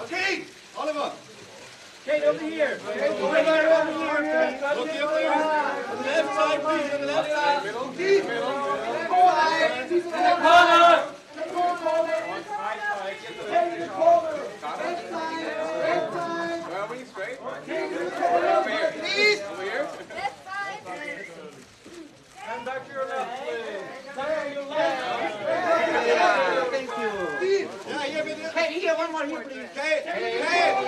Cate! Oliver! Cate, over here. Cate, over here. Look here, please. On the left side, please. On the left side. Middle. Middle. Straight. Over here. Please. Over here. And back to your left, please. Your left. Thank you. Yeah, here, Cate, here, one more here, please. Cate. Head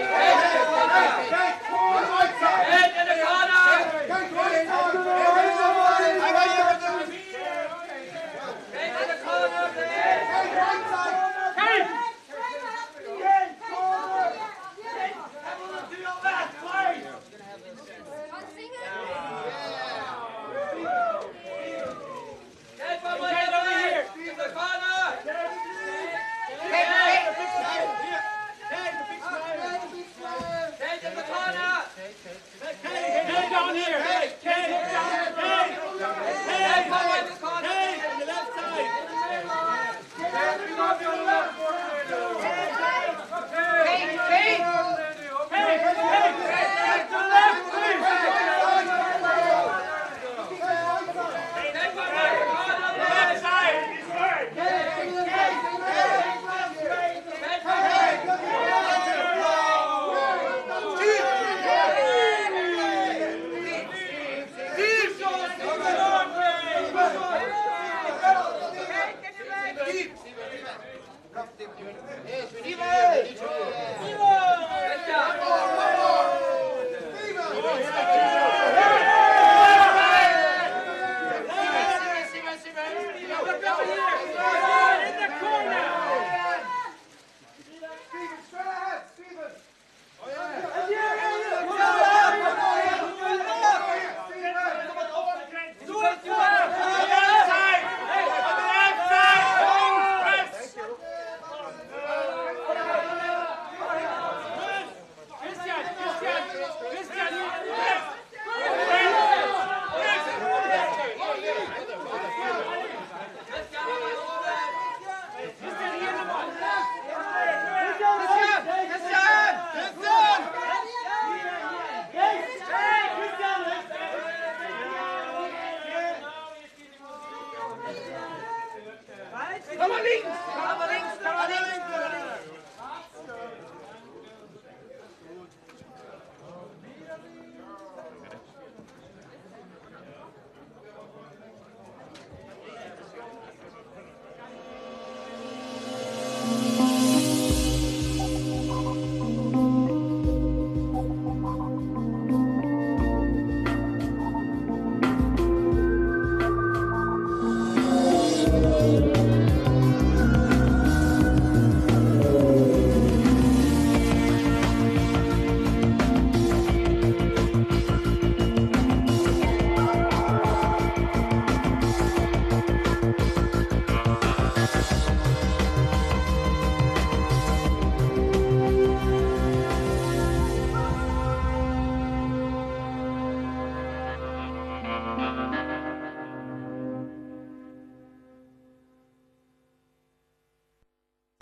in the corner.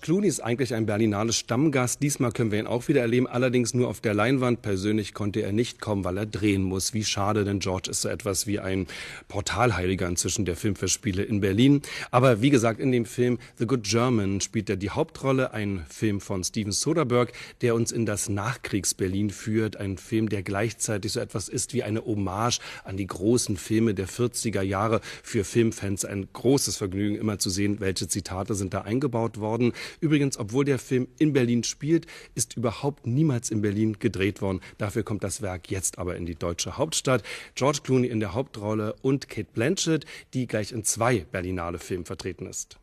Clooney ist eigentlich ein Berlinale Stammgast. Diesmal können wir ihn auch wieder erleben, allerdings nur auf der Leinwand. Persönlich konnte er nicht kommen, weil er drehen muss. Wie schade, denn George ist so etwas wie ein Portalheiliger inzwischen der Filmfestspiele in Berlin. Aber wie gesagt, in dem Film The Good German spielt er die Hauptrolle. Ein Film von Steven Soderbergh, der uns in das Nachkriegs-Berlin führt. Ein Film, der gleichzeitig so etwas ist wie eine Hommage an die großen Filme der 40er Jahre. Für Filmfans ein großes Vergnügen, immer zu sehen, welche Zitate sind da eingebaut worden. Übrigens, obwohl der Film in Berlin spielt, ist überhaupt niemals in Berlin gedreht worden. Dafür kommt das Werk jetzt aber in die deutsche Hauptstadt. George Clooney in der Hauptrolle und Cate Blanchett, die gleich in 2 Berlinale Filmen vertreten ist.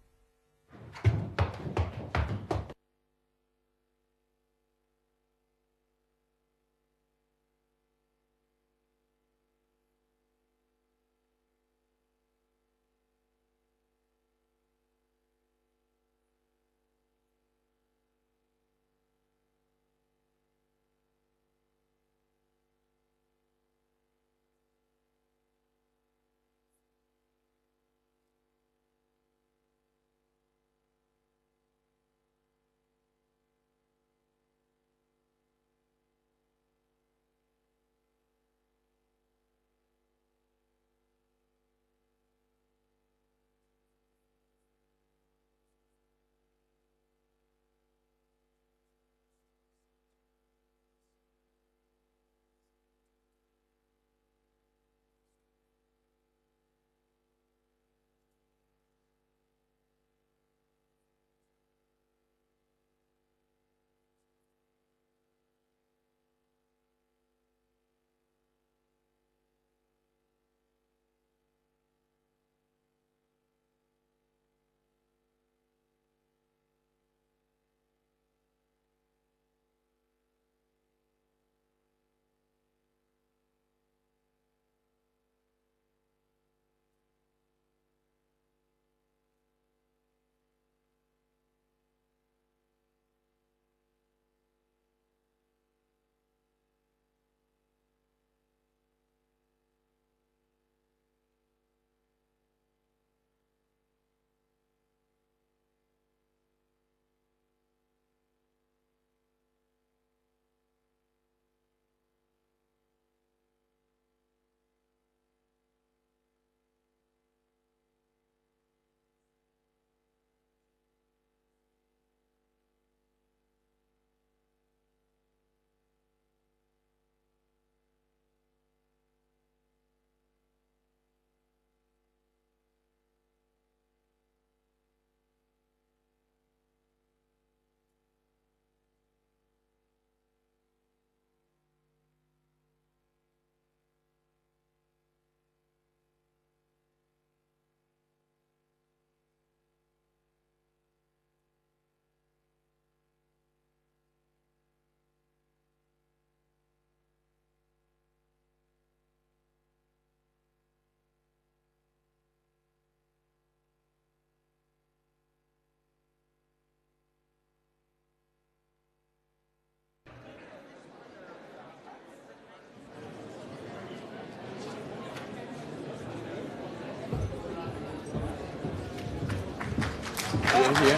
Okay.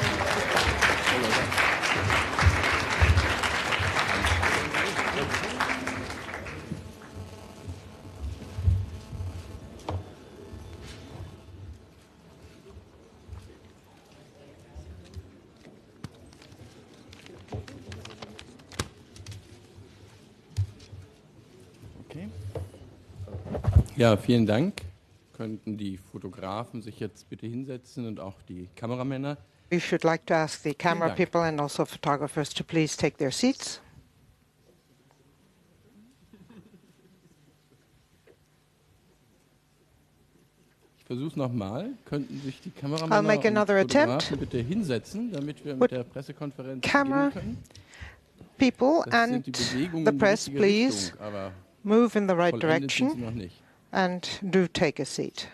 Ja, vielen Dank. Könnten die Fotografen sich jetzt bitte hinsetzen und auch die Kameramänner? We should like to ask the camera people and also photographers to please take their seats. Ich versuche es nochmal. Könnten sich die I'll Kameramänner make und another attempt. Fotografen bitte hinsetzen, damit wir Would mit der Pressekonferenz camera beginnen können? People Das sind and die Bewegungen the in die press, richtige please Richtung, aber move in the right vollendet sind sie direction noch nicht. and do take a seat.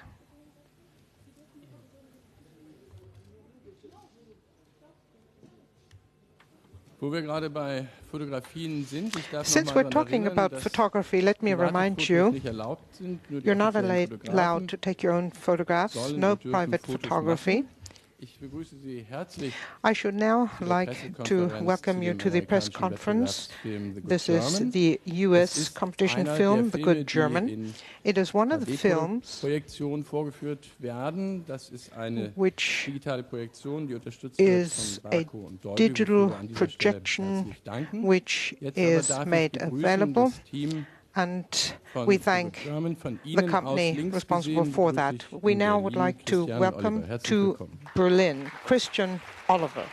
Wo wir gerade bei Fotografien sind, ich darf Since noch mal we're daran talking erinnern, about dass photography, let me private remind Fotos you, nicht erlaubt sind, nur die you're not offiziellen allowed Fotografen to take your own photographs, sollen no und dürfen private Fotos photography. machen. Ich begrüße Sie herzlich I should now zur like to Pressekonferenz welcome zu you dem to the press amerikanischen conference. Wettbewerbsfilm The Good This is German. the Es US ist competition einer film, der The Filme, Good die German. in It is one of the films Projektion vorgeführt werden. Das ist eine which digitale Projektion, die unterstützt wird is von a Barco und Dolby, digital wofür wir an dieser Stelle projection herzlich danken. which Jetzt aber is darf ich made begrüßen available, das Team and von we The thank Good German, von the Ihnen aus company links responsible gesehen for begrüße that. ich We in now would Berlin like to Christian welcome Oliver. Herzlich to willkommen. Berlin, Christian Oliver.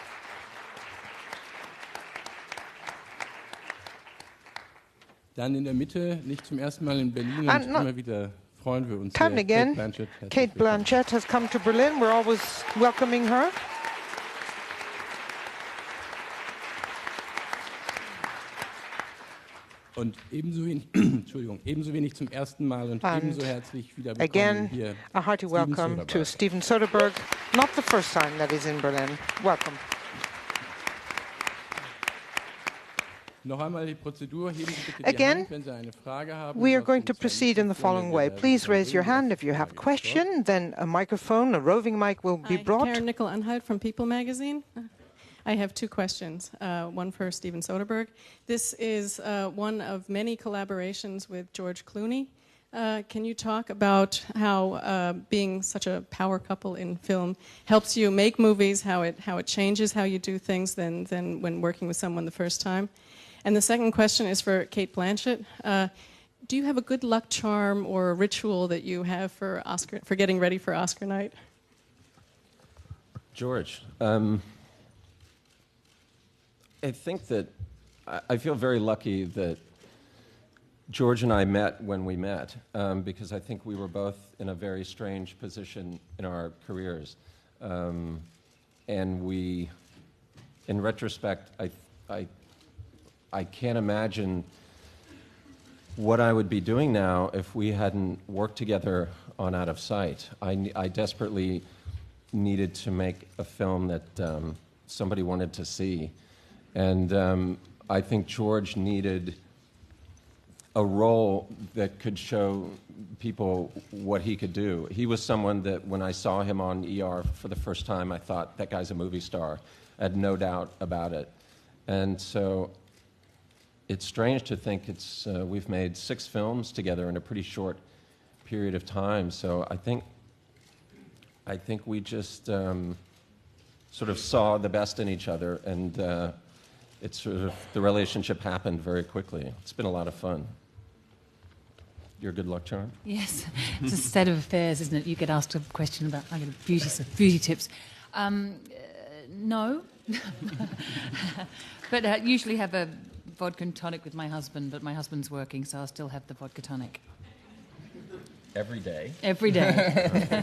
Dann in der Mitte, nicht zum ersten Mal in Berlin And und not immer wieder freuen wir uns time sehr. again, Blanchett, herzlich Cate willkommen. Blanchett has come to Berlin. We're always welcoming her. Und ebenso wenig, Entschuldigung, ebenso wenig zum ersten Mal und And ebenso herzlich wieder willkommen Again, hier. a hearty Steven welcome to Soderbergh. Steven Soderbergh. Not the first time that he's in Berlin. Welcome. Noch einmal die Prozedur. Heben Sie bitte die Again, Hand, wenn Sie eine Frage haben. We are Was going sind to zwei proceed in the Mikrofone? following Wir way. werden Please dann raise your bringen, hand dass if you die have a Frage question. Then a microphone, a roving mic will be Hi, brought. Karen Nickel-Anhalt from People Magazine. I have two questions, one for Steven Soderbergh. This is one of many collaborations with George Clooney. Can you talk about how being such a power couple in film helps you make movies, how it changes how you do things than when working with someone the first time? And the second question is for Cate Blanchett. Do you have a good luck charm or a ritual that you have for getting ready for Oscar night? George, I think that I feel very lucky that George and I met when we met, because I think we were both in a very strange position in our careers. And we, in retrospect, I can't imagine what I would be doing now if we hadn't worked together on Out of Sight. I desperately needed to make a film that somebody wanted to see. And I think George needed a role that could show people what he could do. He was someone that when I saw him on ER for the first time, I thought, that guy's a movie star. I had no doubt about it. And so it's strange to think we've made 6 films together in a pretty short period of time. So I think we just sort of saw the best in each other, and the relationship happened very quickly. It's been a lot of fun. Your good luck charm? Yes, it's a state of affairs, isn't it? You get asked a question about beauty tips. No, but I usually have a vodka and tonic with my husband, but my husband's working, so I'll still have the vodka tonic. Every day? Every day.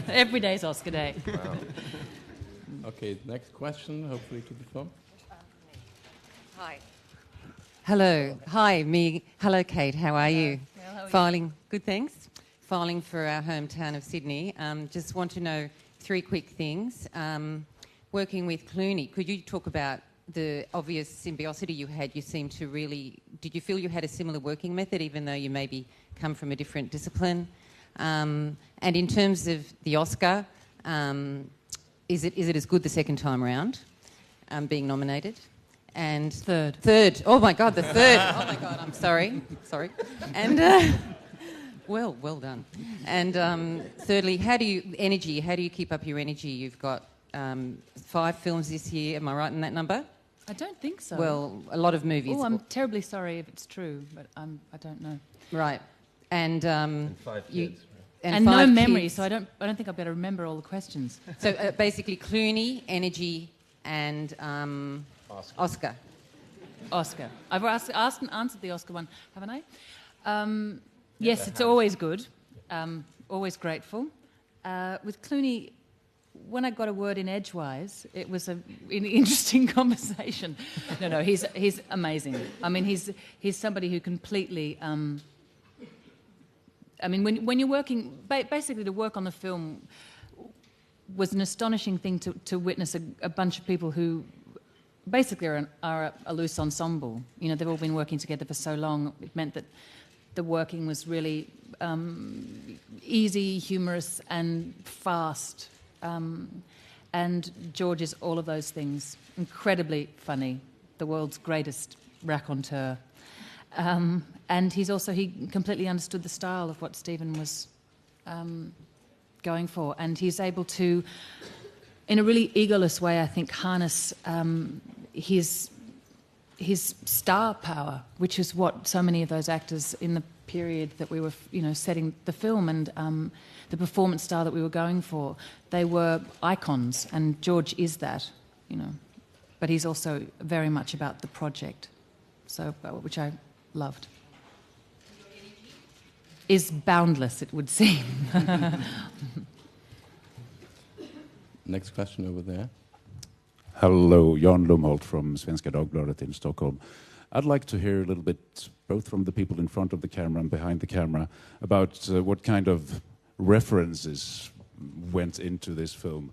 Every day's Oscar day. Wow. Okay, next question, hopefully to the film. Hi. Hello. Hi, me. Hello, Cate. How are you? Well, how are you? Filing. Good, thanks. Filing for our hometown of Sydney. Just want to know 3 quick things. Working with Clooney, could you talk about the obvious symbiosity you had? You seem to really... Did you feel you had a similar working method, even though you maybe come from a different discipline? And in terms of the Oscar, is it as good the second time round, being nominated? And Third. Oh my God, the third. Oh my God, I'm sorry. And well done. And thirdly, how do you keep up your energy? You've got 5 films this year. Am I right in that number? I don't think so. Well, a lot of movies. Oh, I'm terribly sorry if it's true, but I don't know. Right. And 5 kids. And no 5 memory, kids. so I don't think I'll be able to remember all the questions. So basically, Clooney, energy, and Oscar. Oscar. I've asked and answered the Oscar one, haven't I? Yes, it's always good. Always grateful. With Clooney, when I got a word in edgewise, it was an interesting conversation. No, he's amazing. I mean, he's somebody who completely. I mean, when you're working, basically to work on the film was an astonishing thing to witness a bunch of people who basically are a loose ensemble. You know, they've all been working together for so long. It meant that the working was really easy, humorous, and fast. And George is all of those things. Incredibly funny, the world's greatest raconteur. And he completely understood the style of what Stephen was going for. And he's able to, in a really egoless way, I think, harness his star power, which is what so many of those actors in the period that we were, setting the film and the performance style that we were going for, they were icons, and George is that, But he's also very much about the project, which I loved. Is boundless, it would seem. Next question over there. Hello, Jan Lumholt from Svenska Dagbladet in Stockholm. I'd like to hear a little bit, both from the people in front of the camera and behind the camera, about what kind of references went into this film.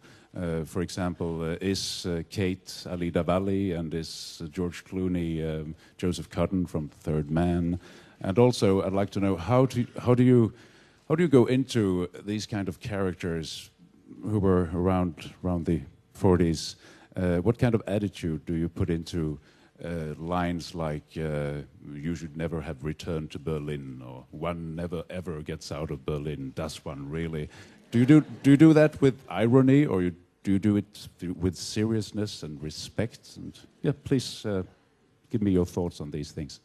For example, is Kate Alida Valli, and is George Clooney Joseph Cotton from Third Man? And also, I'd like to know how do you go into these kind of characters who were around the 40s? What kind of attitude do you put into lines like "You should never have returned to Berlin" or "One never ever gets out of Berlin"? Does one really? Do you do that with irony, or do you do it with seriousness and respect? And yeah, please give me your thoughts on these things.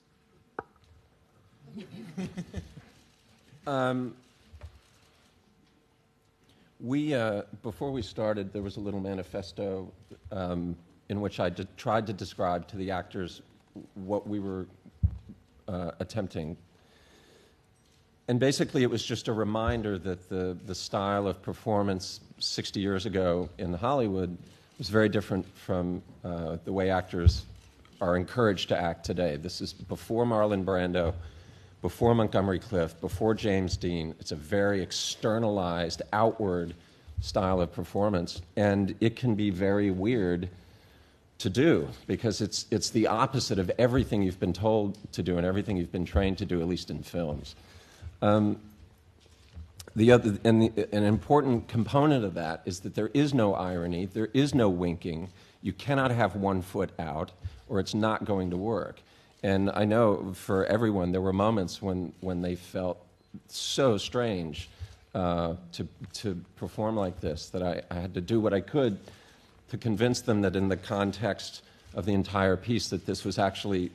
Before we started, there was a little manifesto in which I tried to describe to the actors what we were attempting. And basically it was just a reminder that the style of performance 60 years ago in Hollywood was very different from the way actors are encouraged to act today. This is before Marlon Brando, before Montgomery Clift, before James Dean. It's a very externalized, outward style of performance, and it can be very weird to do because it's the opposite of everything you've been told to do and everything you've been trained to do, at least in films. An important component of that is that there is no irony, there is no winking. You cannot have one foot out, or it's not going to work. And I know for everyone, there were moments when they felt so strange to perform like this that I had to do what I could to convince them that in the context of the entire piece that this was actually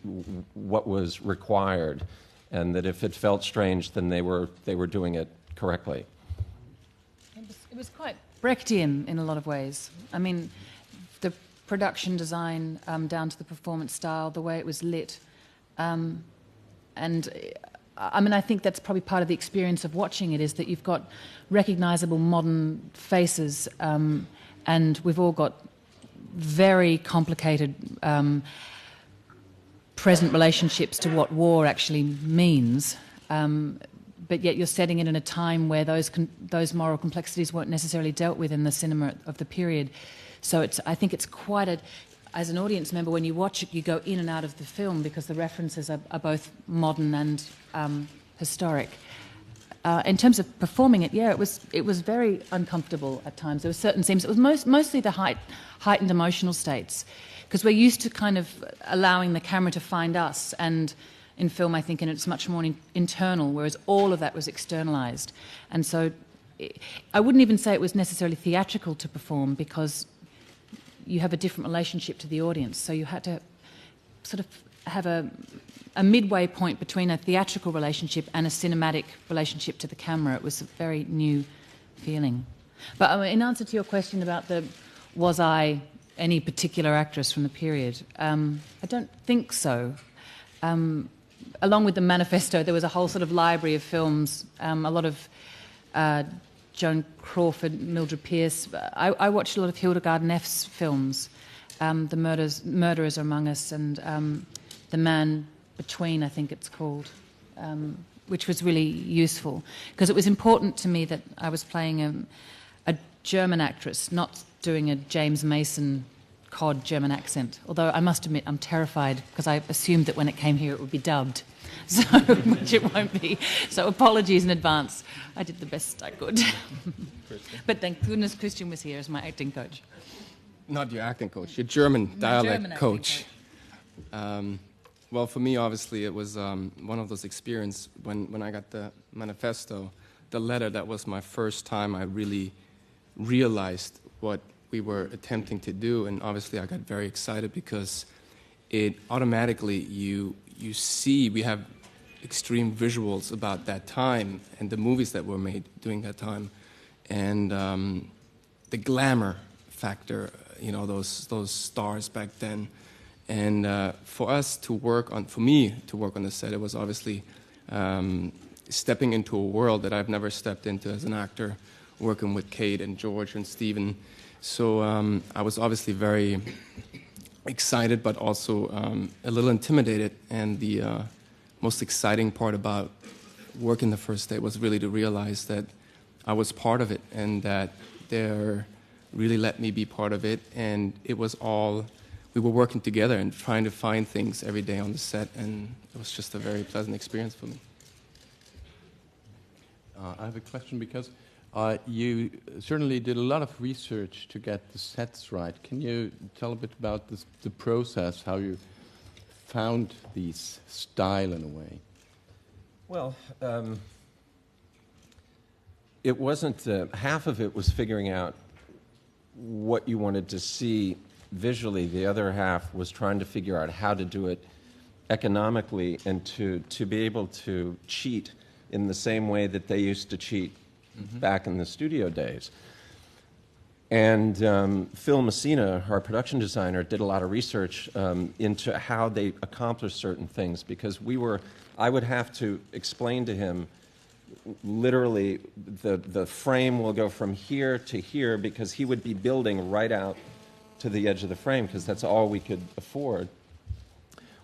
what was required, and that if it felt strange, then they were doing it correctly. It was quite Brechtian in a lot of ways. I mean, the production design down to the performance style, the way it was lit. And I mean, I think that's probably part of the experience of watching it, is that you've got recognizable modern faces, and we've all got very complicated present relationships to what war actually means. But yet you're setting it in a time where those moral complexities weren't necessarily dealt with in the cinema of the period. So I think it's quite a... As an audience member, when you watch it, you go in and out of the film because the references are both modern and historic. in terms of performing it, yeah, it was very uncomfortable at times. There were certain scenes. It was mostly the heightened emotional states, because we're used to kind of allowing the camera to find us, and in film, I think, and it's much more internal, whereas all of that was externalized. And so I wouldn't even say it was necessarily theatrical to perform, because you have a different relationship to the audience. So you had to sort of have a midway point between a theatrical relationship and a cinematic relationship to the camera. It was a very new feeling. But in answer to your question about was I any particular actress from the period, I don't think so. Along with the manifesto, there was a whole sort of library of films, a lot of Joan Crawford, Mildred Pierce. I watched a lot of Hildegard Neff's films, The Murderers Are Among Us, and The Man Between, I think it's called, which was really useful, because it was important to me that I was playing a German actress, not doing a James Mason cod German accent, although I must admit I'm terrified, because I assumed that when it came here it would be dubbed, so which it won't be. So apologies in advance. I did the best I could. But thank goodness Christian was here as my acting coach. Not your acting coach, your German dialect coach. Well, for me, obviously, it was one of those experiences when I got the manifesto, the letter. That was my first time I really realized what we were attempting to do, and obviously I got very excited, because it automatically, you see, we have extreme visuals about that time and the movies that were made during that time, and the glamour factor, you know, those stars back then. And for me to work on the set, it was obviously stepping into a world that I've never stepped into as an actor, working with Cate and George and Stephen. So I was obviously very excited, but also a little intimidated. And the most exciting part about working the first day was really to realize that I was part of it, and that they really let me be part of it. And it was all, we were working together and trying to find things every day on the set, and it was just a very pleasant experience for me. I have a question, because you certainly did a lot of research to get the sets right. Can you tell a bit about the process, how you found these style in a way? Well, it wasn't, half of it was figuring out what you wanted to see visually. The other half was trying to figure out how to do it economically, and to be able to cheat in the same way that they used to cheat back in the studio days. And Phil Messina, our production designer, did a lot of research into how they accomplished certain things, because I would have to explain to him literally the frame will go from here to here, because he would be building right out to the edge of the frame, because that's all we could afford.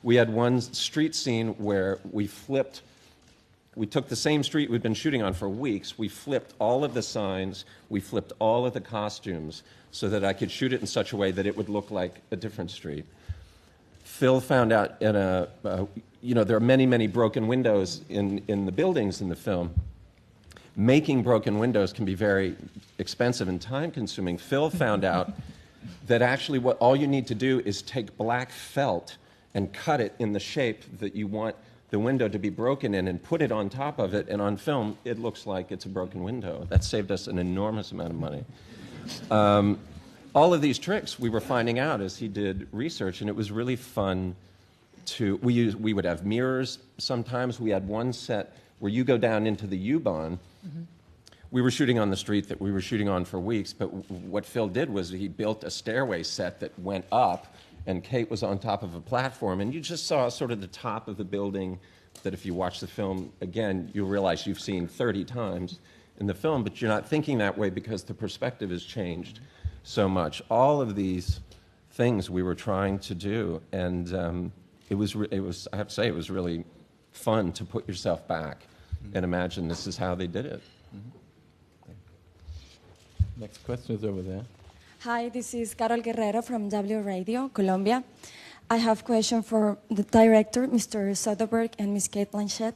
We had one street scene where we took the same street we'd been shooting on for weeks, we flipped all of the signs, we flipped all of the costumes, so that I could shoot it in such a way that it would look like a different street. Phil found out there are many, many broken windows in the buildings in the film. Making broken windows can be very expensive and time-consuming. Phil found out that actually all you need to do is take black felt and cut it in the shape that you want the window to be broken in, and put it on top of it, and on film it looks like it's a broken window. That saved us an enormous amount of money. All of these tricks we were finding out as he did research, and it was really fun to, we would have mirrors sometimes. We had one set where you go down into the U-Bahn. Mm-hmm. We were shooting on the street that we were shooting on for weeks, but what Phil did was he built a stairway set that went up, and Cate was on top of a platform, and you just saw sort of the top of the building that if you watch the film again, you realize you've seen 30 times in the film, but you're not thinking that way because the perspective has changed so much. All of these things we were trying to do, and it was, I have to say, it was really fun to put yourself back and imagine this is how they did it. Next question is over there. Hi, this is Carol Guerrero from W Radio, Colombia. I have a question for the director, Mr. Soderbergh and Ms. Cate Blanchett.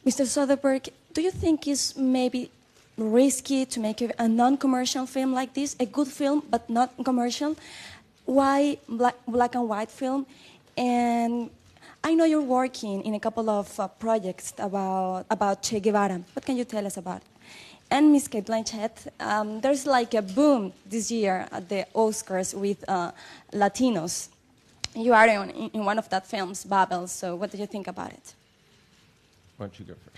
Mr. Soderbergh, do you think it's maybe risky to make a non-commercial film like this, a good film but not commercial? Why black and white film? And I know you're working in a couple of projects about Che Guevara. What can you tell us about it? And Miss Cate Blanchett, there's like a boom this year at the Oscars with Latinos. You are in one of that films, Babel, so what do you think about it? Why don't you go first?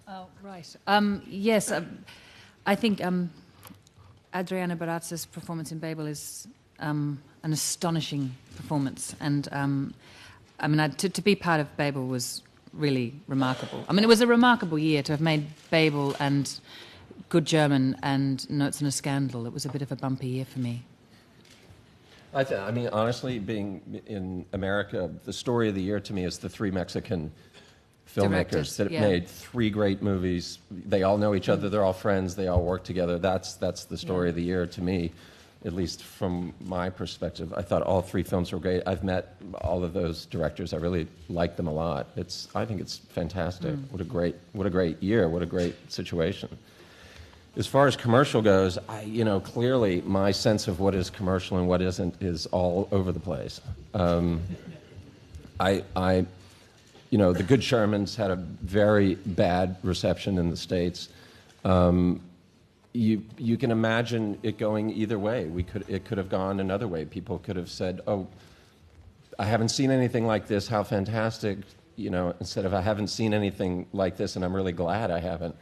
Oh, right. Yes, I think Adriana Barazza's performance in Babel is an astonishing performance. And I mean, to be part of Babel was really remarkable. I mean, it was a remarkable year to have made Babel and Good German and Notes on a Scandal. It was a bit of a bumpy year for me. I mean, honestly, being in America, the story of the year to me is the three Mexican filmmakers that have made three great movies. They all know each other. They're all friends. They all work together. That's the story of the year to me, at least from my perspective. I thought all three films were great. I've met all of those directors. I really like them a lot. I think it's fantastic. What a great year. What a great situation. As far as commercial goes, clearly my sense of what is commercial and what isn't is all over the place. The Good Shermans had a very bad reception in the States. You can imagine it going either way. It could have gone another way. People could have said, "Oh, I haven't seen anything like this. How fantastic!" Instead of "I haven't seen anything like this, and I'm really glad I haven't."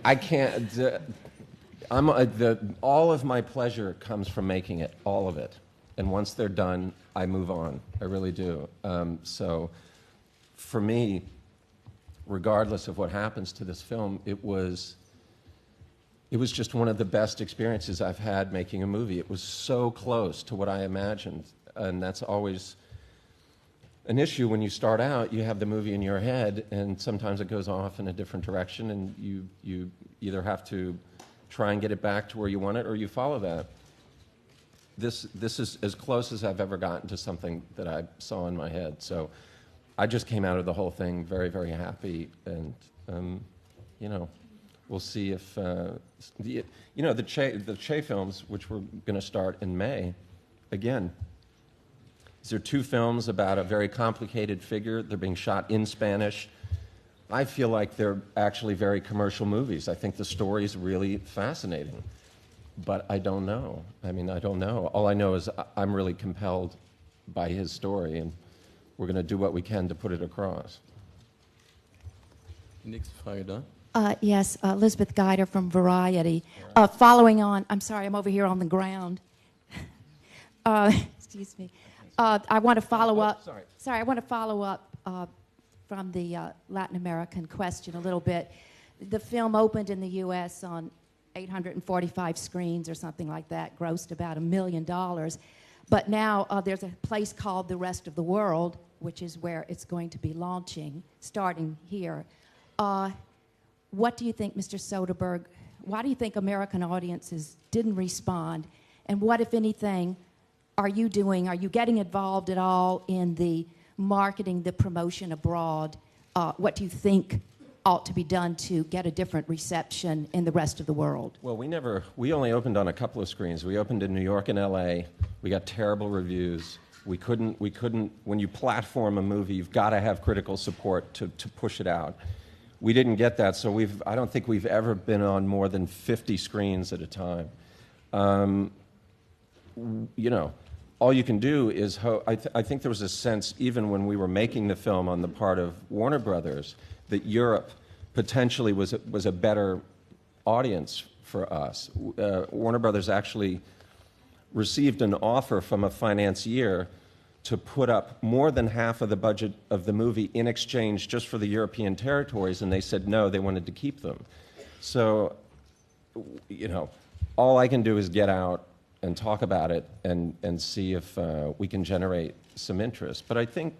I can't. All of my pleasure comes from making it, all of it. And once they're done, I move on. I really do. So for me, regardless of what happens to this film, it was just one of the best experiences I've had making a movie. It was so close to what I imagined. And that's always an issue when you start out. You have the movie in your head, and sometimes it goes off in a different direction, and you either have to try and get it back to where you want it, or you follow that. This is as close as I've ever gotten to something that I saw in my head. So I just came out of the whole thing very, very happy. And, we'll see if, the Che films, which we're going to start in May, again, these are two films about a very complicated figure. They're being shot in Spanish. I feel like they're actually very commercial movies. I think the story is really fascinating. But I don't know. I don't know. All I know is I'm really compelled by his story, and we're going to do what we can to put it across. Next Frage da. Yes, Elizabeth Geider from Variety. Following on, I'm sorry, I'm over here on the ground. Excuse me. I want to follow up. Sorry, I want to follow up from the Latin American question a little bit. The film opened in the U.S. on 845 screens or something like that, grossed about $1 million. But now there's a place called the Rest of the World, which is where it's going to be launching, starting here. What do you think, Mr. Soderbergh? Why do you think American audiences didn't respond? And what, if anything, are you doing? Are you getting involved at all in the marketing, the promotion abroad? What do you think ought to be done to get a different reception in the rest of the world? Well, we only opened on a couple of screens. We opened in New York and LA. We got terrible reviews. We couldn't, when you platform a movie, you've got to have critical support to push it out. We didn't get that, so I don't think we've ever been on more than 50 screens at a time. All you can do is I think there was a sense, even when we were making the film on the part of Warner Brothers, that Europe potentially was a better audience for us. Warner Brothers actually received an offer from a financier to put up more than half of the budget of the movie in exchange just for the European territories, and they said no, they wanted to keep them. So, all I can do is get out and talk about it and see if we can generate some interest. But I think,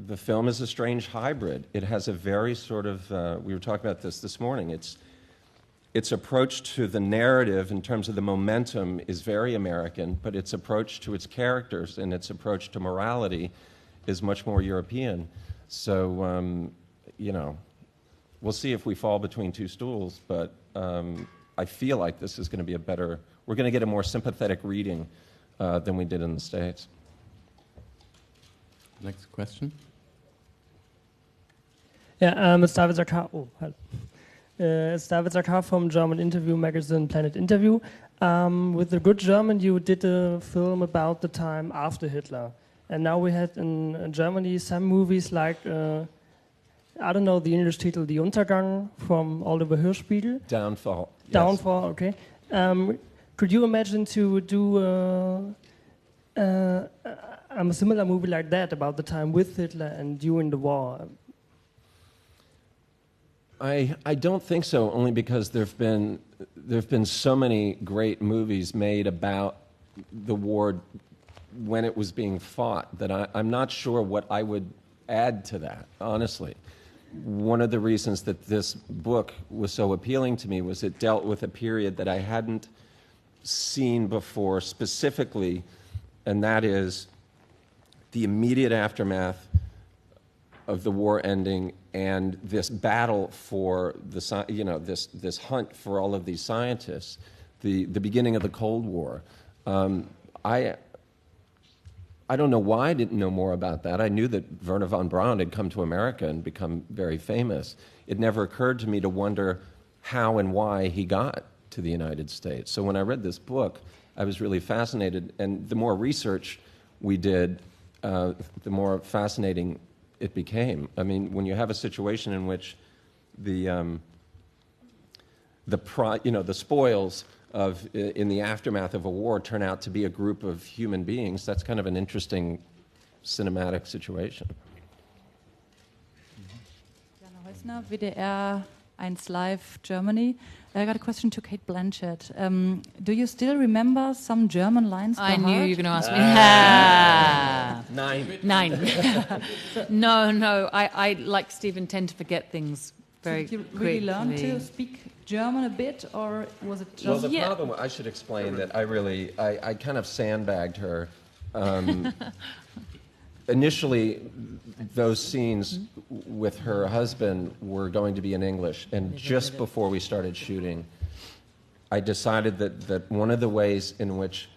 the film is a strange hybrid. It has a very sort of, we were talking about this morning, its approach to the narrative in terms of the momentum is very American, but its approach to its characters and its approach to morality is much more European. So, you know, we'll see if we fall between two stools, but I feel like this is going to be we're going to get a more sympathetic reading than we did in the States. Next question. Yeah, it's David Zakar. Oh, hi. It's David Zakar from German interview magazine Planet Interview. With the Good German, you did a film about the time after Hitler. And now we had in Germany some movies like, I don't know the English title, The Untergang from Oliver Hirschbiegel. Downfall. Downfall, okay. Could you imagine to do a similar movie like that about the time with Hitler and during the war? I don't think so, only because there've been so many great movies made about the war when it was being fought that I'm not sure what I would add to that, honestly. One of the reasons that this book was so appealing to me was it dealt with a period that I hadn't seen before specifically, and that is the immediate aftermath of the war ending and this battle for this hunt for all of these scientists, the beginning of the Cold War. I don't know why I didn't know more about that. I knew that Wernher von Braun had come to America and become very famous. It never occurred to me to wonder how and why he got to the United States. So when I read this book, I was really fascinated. And the more research we did, the more fascinating it became. I mean, when you have a situation in which the spoils in the aftermath of a war turn out to be a group of human beings, that's kind of an interesting cinematic situation. Jana Heusner, WDR 1 Live Germany. I got a question to Cate Blanchett. Do you still remember some German lines? I knew you were going to ask me. Nine. No. I like Stephen, tend to forget things very quickly. quickly. Did you really learn to speak German a bit, or was it just... Well, the problem, I should explain that I kind of sandbagged her. Initially, those scenes with her husband were going to be in English, and just before we started shooting, I decided that one of the ways in which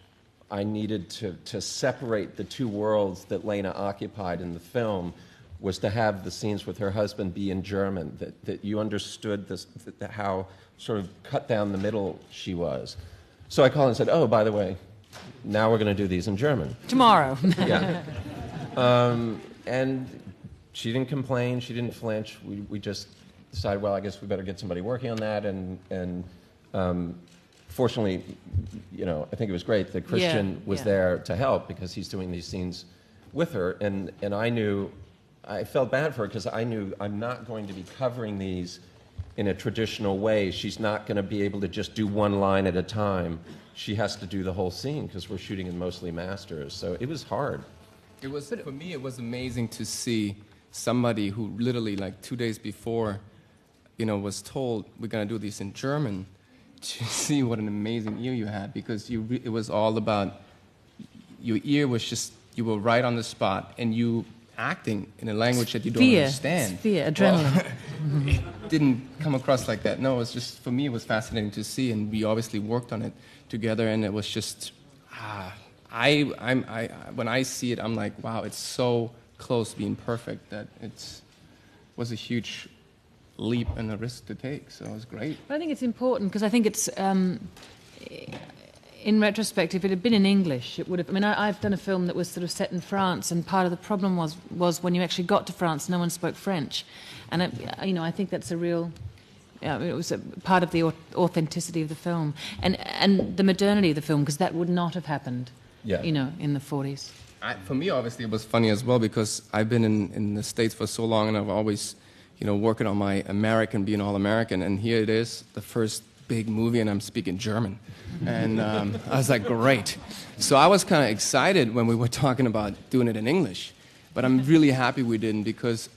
I needed to separate the two worlds that Lena occupied in the film was to have the scenes with her husband be in German, that you understood how sort of cut down the middle she was. So I called and said, oh, by the way, now we're going to do these in German. Tomorrow. Yeah. And she didn't complain, she didn't flinch. We just decided, well, I guess we better get somebody working on that. And fortunately, I think it was great that Christian was there to help, because he's doing these scenes with her. And I felt bad for her, because I knew I'm not going to be covering these in a traditional way. She's not going to be able to just do one line at a time. She has to do the whole scene, because we're shooting in mostly masters. So it was hard. For me, it was amazing to see somebody who literally, like 2 days before, was told we're going to do this in German, to see what an amazing ear you had, because it was all about, your ear was just, you were right on the spot, and you acting in a language that you don't understand. Fear, adrenaline. Well, it didn't come across like that. No, it was just, for me, it was fascinating to see, and we obviously worked on it together, and it was just, when I see it, I'm like, wow, it's so close to being perfect that it was a huge leap and a risk to take. So it was great. But I think it's important, because I think it's, in retrospect, if it had been in English, it would have... I mean, I've done a film that was sort of set in France, and part of the problem was when you actually got to France, no one spoke French. And, I think that's a real... it was a part of the authenticity of the film. And the modernity of the film, because that would not have happened. In the 40s. For me, obviously, it was funny as well, because I've been in the States for so long, and I've always, working on my American, being all American, and here it is, the first big movie, and I'm speaking German. And I was like, great. So I was kind of excited when we were talking about doing it in English, but I'm really happy we didn't, because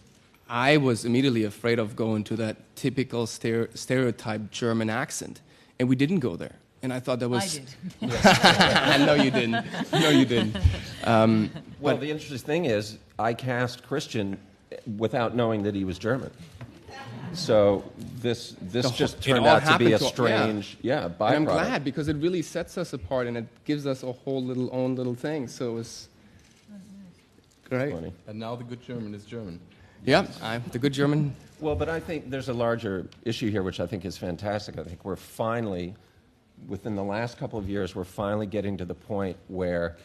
I was immediately afraid of going to that typical stereotype German accent, and we didn't go there. And I thought that was... I did. No, you didn't. No, you didn't. Well, the interesting thing is, I cast Christian without knowing that he was German. So this just turned out to be a strange, byproduct. And I'm glad, because it really sets us apart, and it gives us a whole own little thing. So it was great. Funny. And now the good German is German. Yeah, the good German. Well, but I think there's a larger issue here, which I think is fantastic. I think we're finally, within the last couple of years, we're finally getting to the point where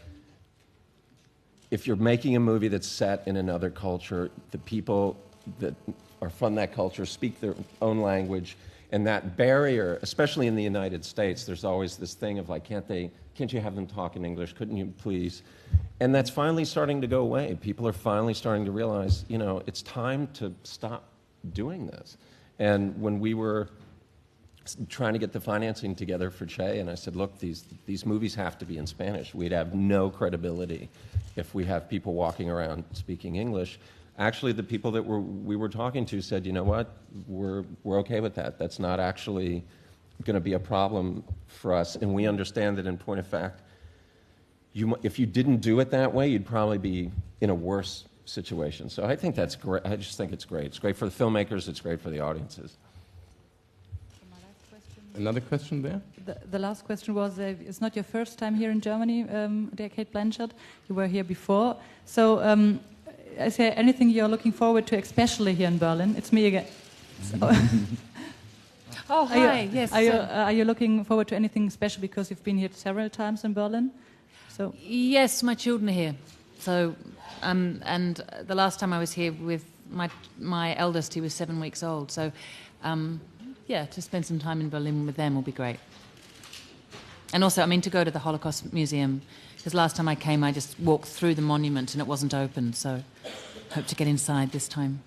if you're making a movie that's set in another culture, the people that are from that culture speak their own language, and that barrier, especially in the United States, there's always this thing of like, can't you have them talk in English? Couldn't you please? And that's finally starting to go away. People are finally starting to realize, it's time to stop doing this. And when we were trying to get the financing together for Che, and I said, look, these movies have to be in Spanish. We'd have no credibility if we have people walking around speaking English. Actually, the people that we were talking to said, you know what, we're okay with that. That's not actually going to be a problem for us. And we understand that in point of fact, if you didn't do it that way, you'd probably be in a worse situation. So I think that's great. I just think it's great. It's great for the filmmakers. It's great for the audiences. Another question there? The last question was, it's not your first time here in Germany, dear Cate Blanchett. You were here before. So is there anything you're looking forward to, especially here in Berlin? It's me again. Oh, hi, yes. Are you looking forward to anything special because you've been here several times in Berlin? So yes, my children are here. So, and the last time I was here with my eldest, he was 7 weeks old. So, to spend some time in Berlin with them will be great. And also, to go to the Holocaust Museum, because last time I came, I just walked through the monument and it wasn't open. So, hope to get inside this time.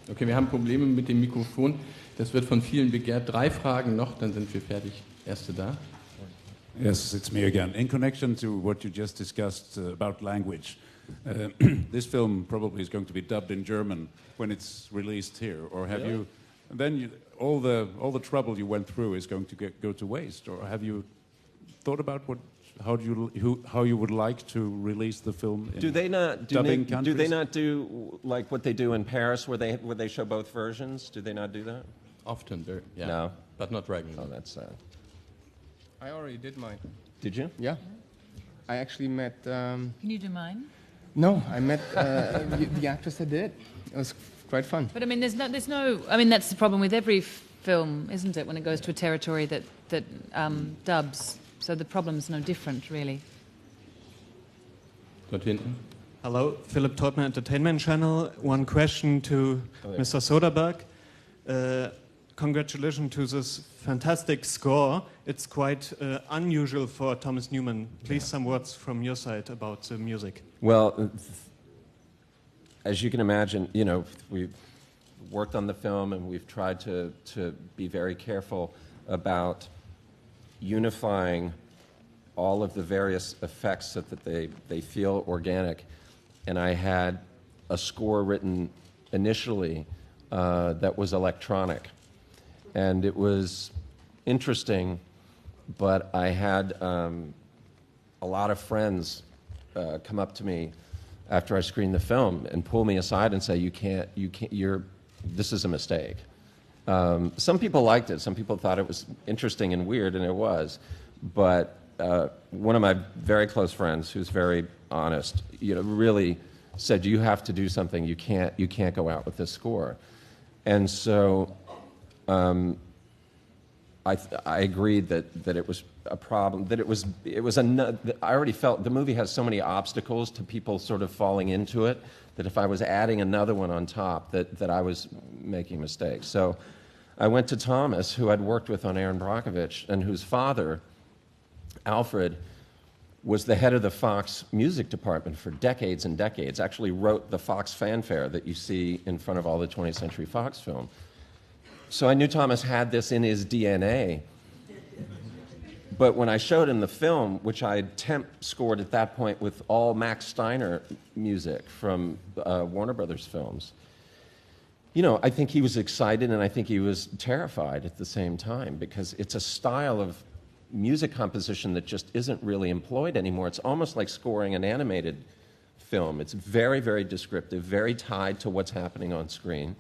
Okay, wir haben Probleme mit dem Mikrofon. Das wird von vielen begehrt. 3 Fragen noch, dann sind wir fertig. Erste da. Yes, it's me again. In connection to what you just discussed about language, this film probably is going to be dubbed in German when it's released here, or have you? Then all the trouble you went through is going to go to waste, or have you thought about how you would like to release the film? In do they not do like what they do in Paris, where they show both versions? Do they not do that? Often, yeah. No, but not regularly. Oh, that's sad. I already did mine. Did you? Yeah. I actually met... Can you do mine? No, I met the actress that did. It was quite fun. But there's no. That's the problem with every film, isn't it? When it goes to a territory that dubs, so the problem's no different, really. Dort hinten. Hello, Philip Todman, Entertainment Channel. One question to Mr. Soderbergh. Congratulations to this fantastic score. It's quite unusual for Thomas Newman. Please, some words from your side about the music. Well, as you can imagine, we've worked on the film and we've tried to be very careful about unifying all of the various effects so that they feel organic. And I had a score written initially that was electronic. And it was interesting, but I had a lot of friends come up to me after I screened the film and pull me aside and say, this is a mistake. Some people liked it. Some people thought it was interesting and weird, and it was. But one of my very close friends, who's very honest, really said, you have to do something. You can't go out with this score. And so I agreed that it was a problem, that I already felt the movie has so many obstacles to people sort of falling into it, that if I was adding another one on top, that I was making mistakes. So I went to Thomas, who I'd worked with on Aaron Brockovich, and whose father, Alfred, was the head of the Fox music department for decades and decades, actually wrote the Fox fanfare that you see in front of all the 20th Century Fox film. So I knew Thomas had this in his DNA. But when I showed him the film, which I had temp scored at that point with all Max Steiner music from Warner Brothers films, I think he was excited and I think he was terrified at the same time, because it's a style music composition that just isn't really employed anymore. It's almost like scoring an animated film. It's very, very descriptive, very tied to what's happening on screen.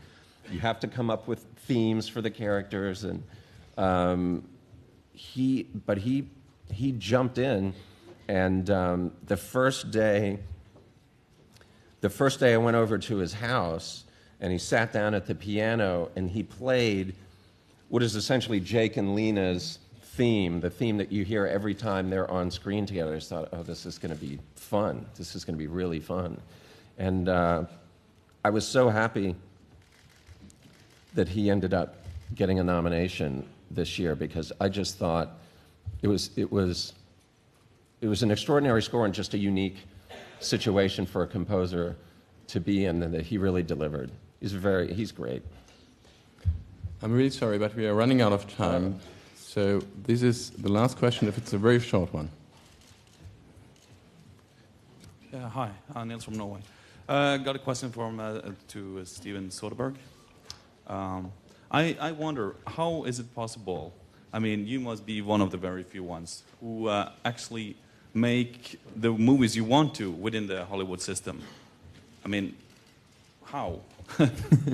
You have to come up with themes for the characters, and he jumped in, and the first day I went over to his house, and he sat down at the piano, and he played what is essentially Jake and Lena's theme, the theme that you hear every time they're on screen together. I just thought, oh, this is going to be fun. This is going to be really fun. And I was so happy that he ended up getting a nomination this year, because I just thought it was an extraordinary score and just a unique situation for a composer to be in, and that he really delivered. He's great. I'm really sorry, but we are running out of time. So this is the last question, if it's a very short one. Hi, Niels from Norway. Got a question to Steven Soderbergh. I wonder, how is it possible? I mean, you must be one of the very few ones who actually make the movies you want to within the Hollywood system. I mean, how?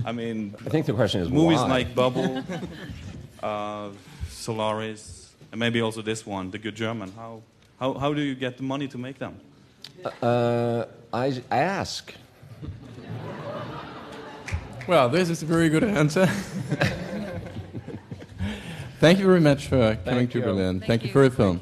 I mean, I think the question is movies why? like Bubble, Solaris, and maybe also this one, The Good German. How do you get the money to make them? I ask. Well, this is a very good answer. Thank you very much for coming to Berlin. Thank you for your film.